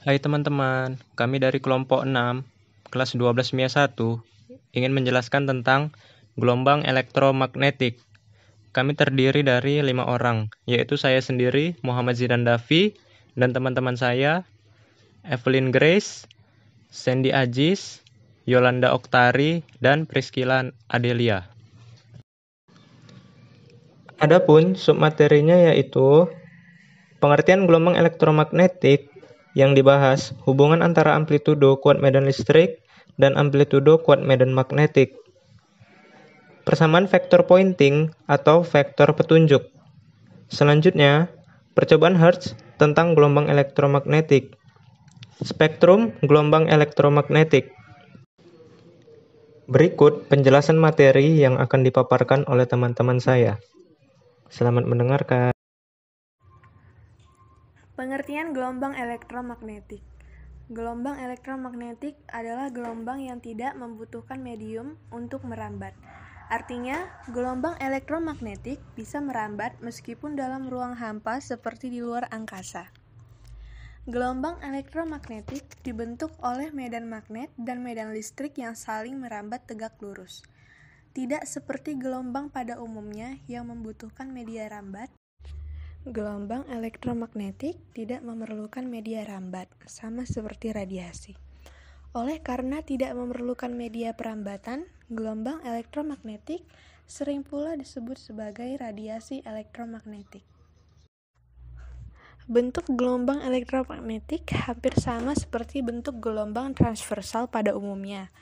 Hai teman-teman, kami dari kelompok 6, kelas 12 MIA 1, ingin menjelaskan tentang gelombang elektromagnetik. Kami terdiri dari 5 orang, yaitu saya sendiri, Muhammad Zidan Davi, dan teman-teman saya, Evelyn Grace, Sandy Ajis, Yolanda Oktari, dan Priscilla Adelia. Adapun submaterinya yaitu pengertian gelombang elektromagnetik yang dibahas hubungan antara amplitudo kuat medan listrik dan amplitudo kuat medan magnetik. Persamaan vektor pointing atau vektor petunjuk. Selanjutnya, percobaan Hertz tentang gelombang elektromagnetik. Spektrum gelombang elektromagnetik. Berikut penjelasan materi yang akan dipaparkan oleh teman-teman saya. Selamat mendengarkan. Pengertian gelombang elektromagnetik. Gelombang elektromagnetik adalah gelombang yang tidak membutuhkan medium untuk merambat. Artinya, gelombang elektromagnetik bisa merambat meskipun dalam ruang hampa seperti di luar angkasa. Gelombang elektromagnetik dibentuk oleh medan magnet dan medan listrik yang saling merambat tegak lurus. Tidak seperti gelombang pada umumnya yang membutuhkan media rambat. Gelombang elektromagnetik tidak memerlukan media rambat, sama seperti radiasi. Oleh karena tidak memerlukan media perambatan, gelombang elektromagnetik sering pula disebut sebagai radiasi elektromagnetik. Bentuk gelombang elektromagnetik hampir sama seperti bentuk gelombang transversal pada umumnya.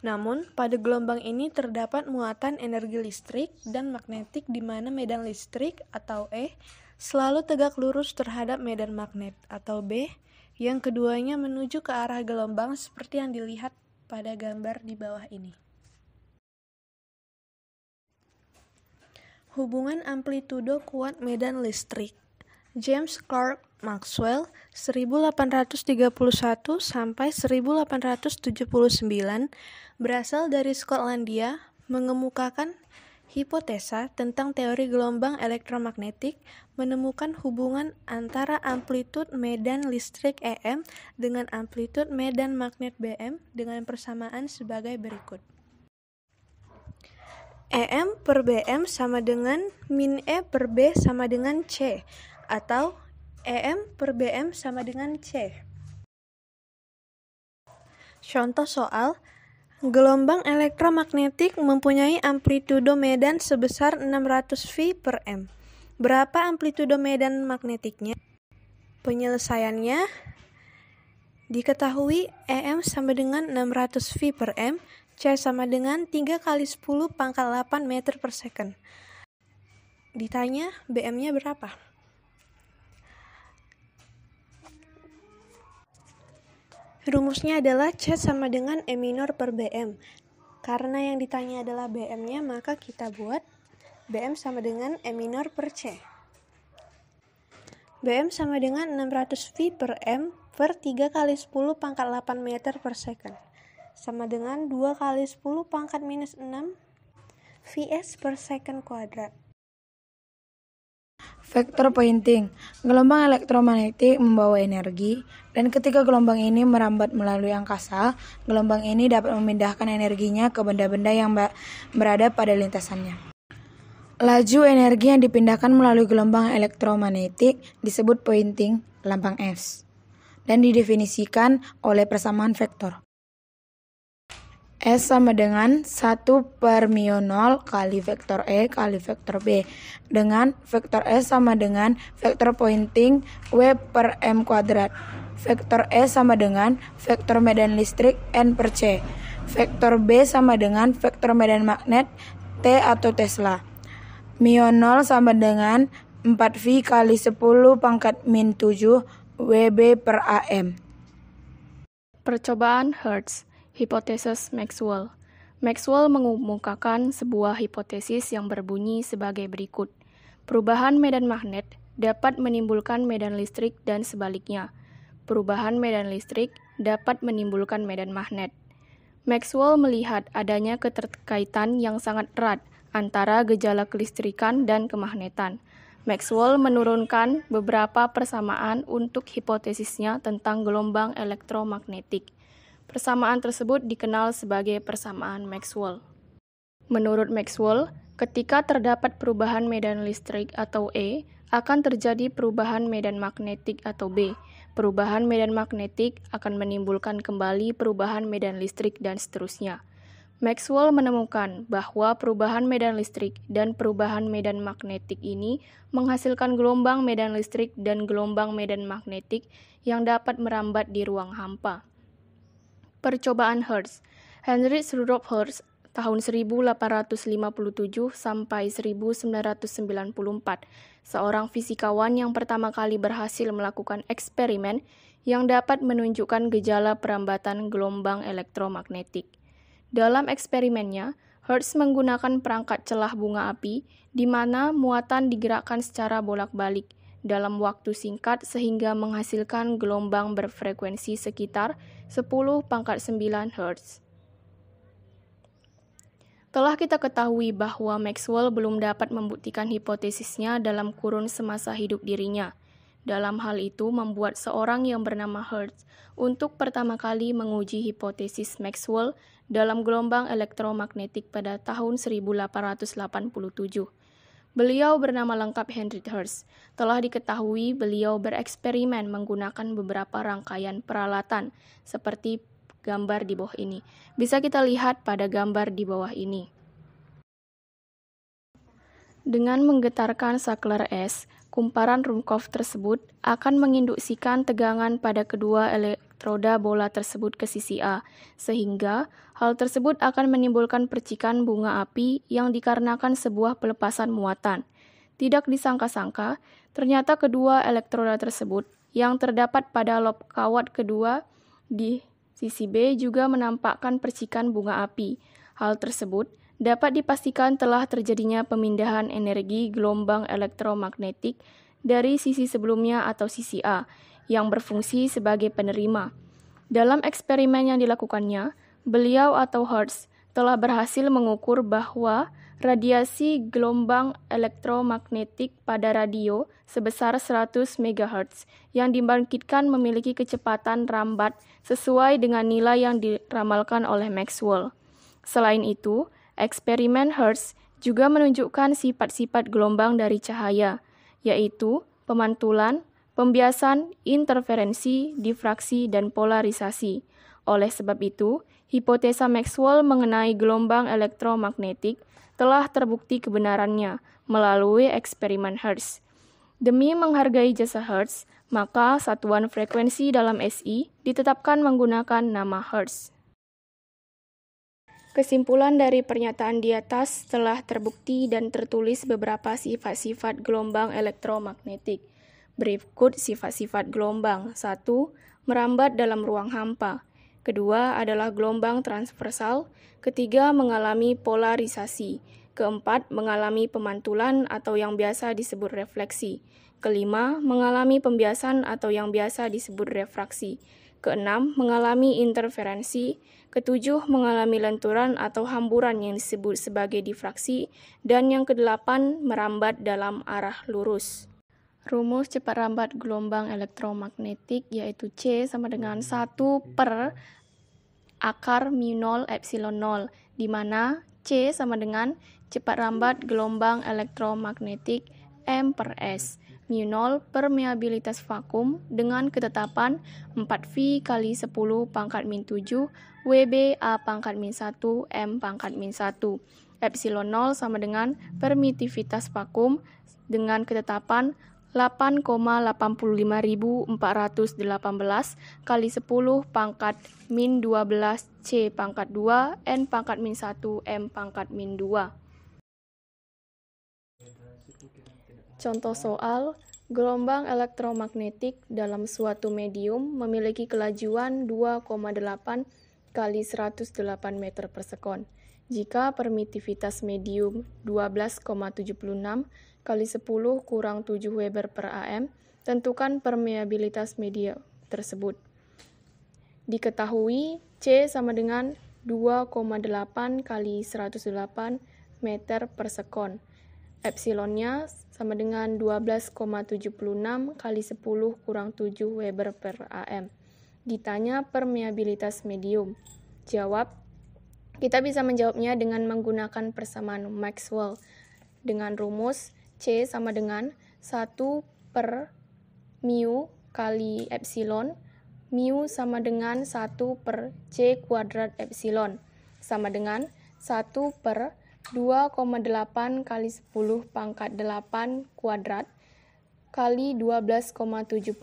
Namun, pada gelombang ini terdapat muatan energi listrik dan magnetik di mana medan listrik atau E selalu tegak lurus terhadap medan magnet atau B, yang keduanya menuju ke arah gelombang seperti yang dilihat pada gambar di bawah ini. Hubungan amplitudo kuat medan listrik. James Clerk Maxwell 1831 sampai 1879 berasal dari Skotlandia, mengemukakan hipotesa tentang teori gelombang elektromagnetik, menemukan hubungan antara amplitud medan listrik EM dengan amplitud medan magnet BM dengan persamaan sebagai berikut. EM per BM sama dengan min E per B sama dengan C, atau EM per BM sama dengan C. Contoh soal, gelombang elektromagnetik mempunyai amplitudo medan sebesar 600 V per M. Berapa amplitudo medan magnetiknya? Penyelesaiannya diketahui EM sama dengan 600 V per M, C sama dengan 3 kali 10 pangkat 8 meter per second. Ditanya BM-nya berapa? Rumusnya adalah C sama dengan E minor per BM. Karena yang ditanya adalah BM-nya, maka kita buat BM sama dengan E minor per C. BM sama dengan 600 V per M per 3 kali 10 pangkat 8 meter per second. Sama dengan 2 kali 10 pangkat minus 6 Vs per second kuadrat. Vektor pointing. Gelombang elektromagnetik membawa energi, dan ketika gelombang ini merambat melalui angkasa, gelombang ini dapat memindahkan energinya ke benda-benda yang berada pada lintasannya. Laju energi yang dipindahkan melalui gelombang elektromagnetik disebut pointing, lambang S, dan didefinisikan oleh persamaan vektor. S sama dengan 1 per mu 0 kali vektor E kali vektor B, dengan vektor S sama dengan vektor pointing W per M kuadrat. Vektor E sama dengan vektor medan listrik N per C. Vektor B sama dengan vektor medan magnet T atau Tesla. Mu 0 sama dengan 4V kali 10 pangkat min 7 WB per AM. Percobaan Hertz. Hipotesis Maxwell. Maxwell mengemukakan sebuah hipotesis yang berbunyi sebagai berikut. Perubahan medan magnet dapat menimbulkan medan listrik dan sebaliknya. Perubahan medan listrik dapat menimbulkan medan magnet. Maxwell melihat adanya keterkaitan yang sangat erat antara gejala kelistrikan dan kemagnetan. Maxwell menurunkan beberapa persamaan untuk hipotesisnya tentang gelombang elektromagnetik. Persamaan tersebut dikenal sebagai persamaan Maxwell. Menurut Maxwell, ketika terdapat perubahan medan listrik atau E, akan terjadi perubahan medan magnetik atau B. Perubahan medan magnetik akan menimbulkan kembali perubahan medan listrik dan seterusnya. Maxwell menemukan bahwa perubahan medan listrik dan perubahan medan magnetik ini menghasilkan gelombang medan listrik dan gelombang medan magnetik yang dapat merambat di ruang hampa. Percobaan Hertz. Heinrich Rudolf Hertz tahun 1857 sampai 1994, seorang fisikawan yang pertama kali berhasil melakukan eksperimen yang dapat menunjukkan gejala perambatan gelombang elektromagnetik. Dalam eksperimennya, Hertz menggunakan perangkat celah bunga api di mana muatan digerakkan secara bolak-balik dalam waktu singkat sehingga menghasilkan gelombang berfrekuensi sekitar 10⁹ Hz. Telah kita ketahui bahwa Maxwell belum dapat membuktikan hipotesisnya dalam kurun semasa hidup dirinya. Dalam hal itu membuat seorang yang bernama Hertz untuk pertama kali menguji hipotesis Maxwell dalam gelombang elektromagnetik pada tahun 1887. Beliau bernama lengkap Heinrich Hertz. Telah diketahui beliau bereksperimen menggunakan beberapa rangkaian peralatan seperti gambar di bawah ini. Bisa kita lihat pada gambar di bawah ini. Dengan menggetarkan saklar es, kumparan Rumkopf tersebut akan menginduksikan tegangan pada kedua elektroda bola tersebut ke sisi A, sehingga hal tersebut akan menimbulkan percikan bunga api yang dikarenakan sebuah pelepasan muatan. Tidak disangka-sangka, ternyata kedua elektroda tersebut yang terdapat pada lob kawat kedua di sisi B juga menampakkan percikan bunga api. Hal tersebut dapat dipastikan telah terjadinya pemindahan energi gelombang elektromagnetik dari sisi sebelumnya atau sisi A, yang berfungsi sebagai penerima. Dalam eksperimen yang dilakukannya, beliau atau Hertz telah berhasil mengukur bahwa radiasi gelombang elektromagnetik pada radio sebesar 100 MHz yang dibangkitkan memiliki kecepatan rambat sesuai dengan nilai yang diramalkan oleh Maxwell. Selain itu, eksperimen Hertz juga menunjukkan sifat-sifat gelombang dari cahaya, yaitu pemantulan, pembiasan, interferensi, difraksi, dan polarisasi. Oleh sebab itu, hipotesa Maxwell mengenai gelombang elektromagnetik telah terbukti kebenarannya melalui eksperimen Hertz. Demi menghargai jasa Hertz, maka satuan frekuensi dalam SI ditetapkan menggunakan nama Hertz. Kesimpulan dari pernyataan di atas telah terbukti dan tertulis beberapa sifat-sifat gelombang elektromagnetik. Berikut sifat-sifat gelombang. 1. Merambat dalam ruang hampa. Kedua adalah gelombang transversal. Ketiga, mengalami polarisasi. Keempat, mengalami pemantulan atau yang biasa disebut refleksi. Kelima, mengalami pembiasan atau yang biasa disebut refraksi. Keenam, mengalami interferensi. Ketujuh, mengalami lenturan atau hamburan yang disebut sebagai difraksi. Dan yang kedelapan, merambat dalam arah lurus. Rumus cepat rambat gelombang elektromagnetik yaitu C sama dengan 1 per akar mu0 epsilon 0, di mana C sama dengan cepat rambat gelombang elektromagnetik M per S. Mu0 permeabilitas vakum dengan ketetapan 4V kali 10⁻⁷ WB A pangkat min 1 M pangkat min 1. Epsilon 0 sama dengan permitivitas vakum dengan ketetapan 8,85418 kali 10⁻⁻12 C pangkat 2 N pangkat min 1 M pangkat min 2. Contoh soal, gelombang elektromagnetik dalam suatu medium memiliki kelajuan 2,8 kali 108 meter per sekon. Jika permitivitas medium 12,76 kali 10 kurang 7 Weber per AM, tentukan permeabilitas media tersebut. Diketahui C sama dengan 2,8 kali 108 meter per sekon. Epsilonnya sama dengan 12,76 kali 10 kurang 7 Weber per AM. Ditanya permeabilitas medium. Jawab, kita bisa menjawabnya dengan menggunakan persamaan Maxwell dengan rumus C sama dengan 1 per mu kali epsilon, mu sama dengan 1 per C kuadrat epsilon, sama dengan 1 per 2,8 kali 10 pangkat 8 kuadrat kali 12,76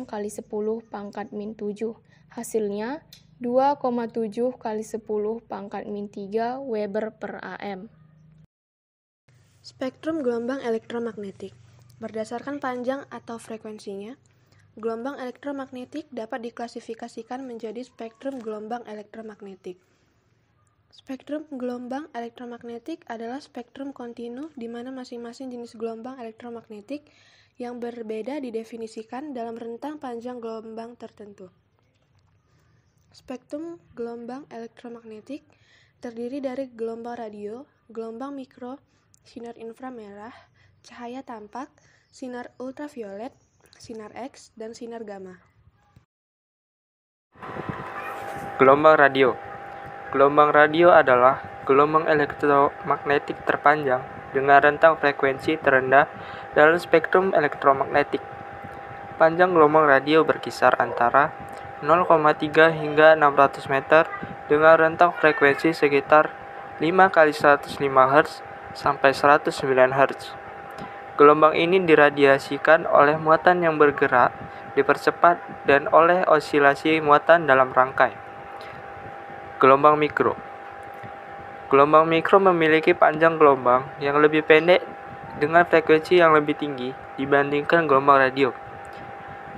kali 10 pangkat min 7. Hasilnya 2,7 kali 10 pangkat min 3 Weber per AM. Spektrum gelombang elektromagnetik. Berdasarkan panjang atau frekuensinya, gelombang elektromagnetik dapat diklasifikasikan menjadi spektrum gelombang elektromagnetik. Spektrum gelombang elektromagnetik adalah spektrum kontinu di mana masing-masing jenis gelombang elektromagnetik yang berbeda didefinisikan dalam rentang panjang gelombang tertentu. Spektrum gelombang elektromagnetik terdiri dari gelombang radio, gelombang mikro, sinar inframerah, cahaya tampak, sinar ultraviolet, sinar X, dan sinar gamma. Gelombang radio. Gelombang radio adalah gelombang elektromagnetik terpanjang dengan rentang frekuensi terendah dalam spektrum elektromagnetik. Panjang gelombang radio berkisar antara 0,3 hingga 600 meter dengan rentang frekuensi sekitar 5 kali 105 Hz sampai 109 Hz. Gelombang ini diradiasikan oleh muatan yang bergerak, dipercepat, dan oleh osilasi muatan dalam rangkai. Gelombang mikro. Gelombang mikro memiliki panjang gelombang yang lebih pendek dengan frekuensi yang lebih tinggi dibandingkan gelombang radio.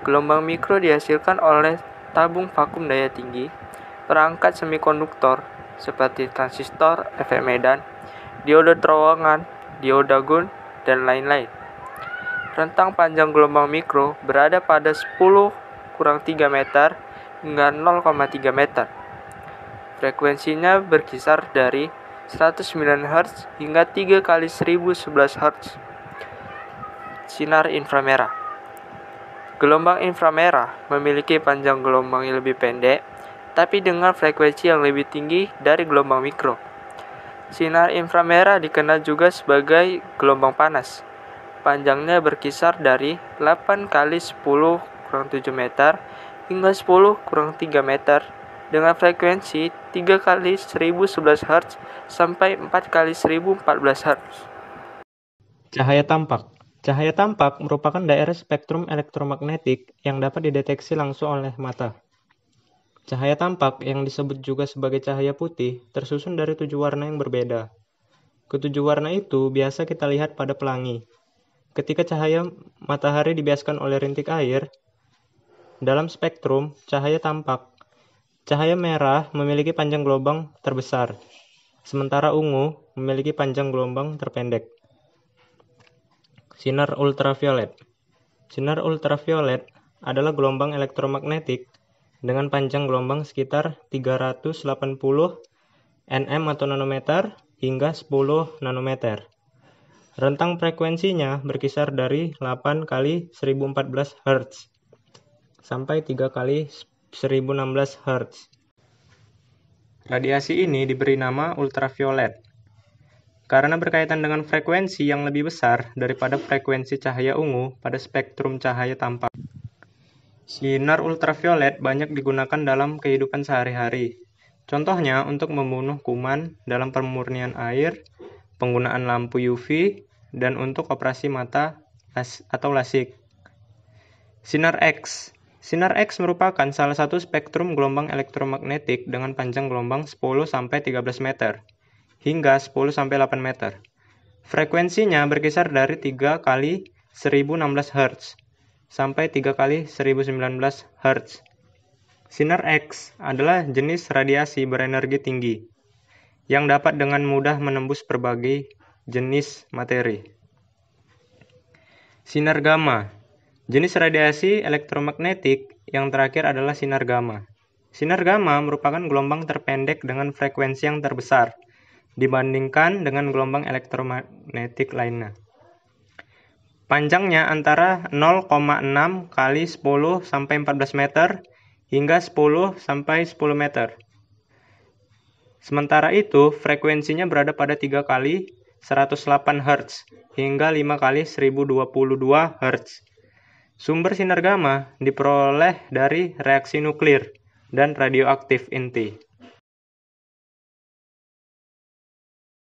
Gelombang mikro dihasilkan oleh tabung vakum daya tinggi, perangkat semikonduktor seperti transistor, efek medan, dioda terowongan, dioda gun, dan lain-lain. Rentang panjang gelombang mikro berada pada 10 kurang 3 meter hingga 0,3 meter. Frekuensinya berkisar dari 109 Hz hingga 3 kali 1011 Hz. Sinar inframerah. Gelombang inframerah memiliki panjang gelombang yang lebih pendek, tapi dengan frekuensi yang lebih tinggi dari gelombang mikro. Sinar inframerah dikenal juga sebagai gelombang panas. Panjangnya berkisar dari 8 kali 10 kurang 7 meter hingga 10 kurang 3 meter dengan frekuensi 3 kali 1011 Hz sampai 4 kali 1014 Hz. Cahaya tampak. Cahaya tampak merupakan daerah spektrum elektromagnetik yang dapat dideteksi langsung oleh mata. Cahaya tampak yang disebut juga sebagai cahaya putih tersusun dari 7 warna yang berbeda. Ketujuh warna itu biasa kita lihat pada pelangi. Ketika cahaya matahari dibiaskan oleh rintik air, dalam spektrum cahaya tampak, cahaya merah memiliki panjang gelombang terbesar, sementara ungu memiliki panjang gelombang terpendek. Sinar ultraviolet. Sinar ultraviolet adalah gelombang elektromagnetik dengan panjang gelombang sekitar 380 nm atau nanometer hingga 10 nanometer. Rentang frekuensinya berkisar dari 8 kali 1014 Hz sampai 3 kali 1016 Hz. Radiasi ini diberi nama ultraviolet karena berkaitan dengan frekuensi yang lebih besar daripada frekuensi cahaya ungu pada spektrum cahaya tampak. Sinar ultraviolet banyak digunakan dalam kehidupan sehari-hari. Contohnya untuk membunuh kuman dalam pemurnian air, penggunaan lampu UV, dan untuk operasi mata atau lasik. Sinar X. Sinar X merupakan salah satu spektrum gelombang elektromagnetik dengan panjang gelombang 10-13 meter hingga 10-8 meter. Frekuensinya berkisar dari 3 kali 1016 Hz sampai 3 kali 1019 Hz. Sinar X adalah jenis radiasi berenergi tinggi yang dapat dengan mudah menembus berbagai jenis materi. Sinar gamma. Jenis radiasi elektromagnetik yang terakhir adalah sinar gamma. Sinar gamma merupakan gelombang terpendek dengan frekuensi yang terbesar dibandingkan dengan gelombang elektromagnetik lainnya. Panjangnya antara 0,6 kali 10 sampai 14 meter hingga 10 sampai 10 meter. Sementara itu, frekuensinya berada pada 3 kali 108 Hz hingga 5 kali 1022 Hz. Sumber sinar gamma diperoleh dari reaksi nuklir dan radioaktif inti.